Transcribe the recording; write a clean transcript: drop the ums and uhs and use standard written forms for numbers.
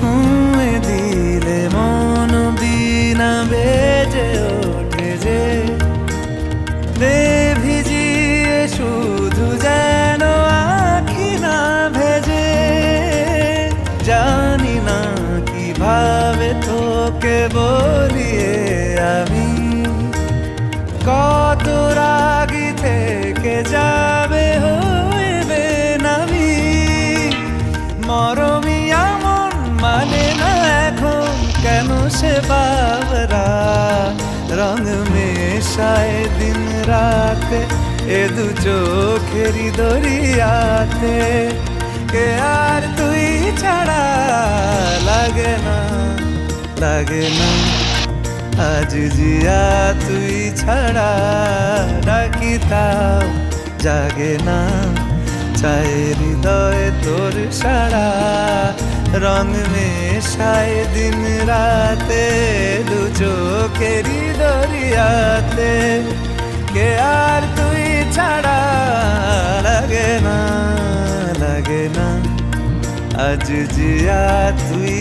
ছুঁয়ে দিলে মন বিনা বেজে ওঠে যে দে ভিজিয়ে শুধু যেন আখি না ভেজে। জানি না কিভাবে তোকে বলিয়ে আমি কত রাগি থেকে যাবে হইবে নামি। মরমি এমন মানে না এখন কেন সে বাবরা রং মেশায় দিন রাতে এ দু চোখেরই দরিয়াতে। কে আর তুই ছাড়া লাগে না লাগে না আজ জিয়া তুই ছাড়া ডাকিতাম জাগে না। চায় হৃদয় তোর সারা রং মেশায় দিন রাতে দু চোখেরই দরিয়াতে। কে আর তুই ছাড়া লাগে না লাগে না আজ জিয়া তুই।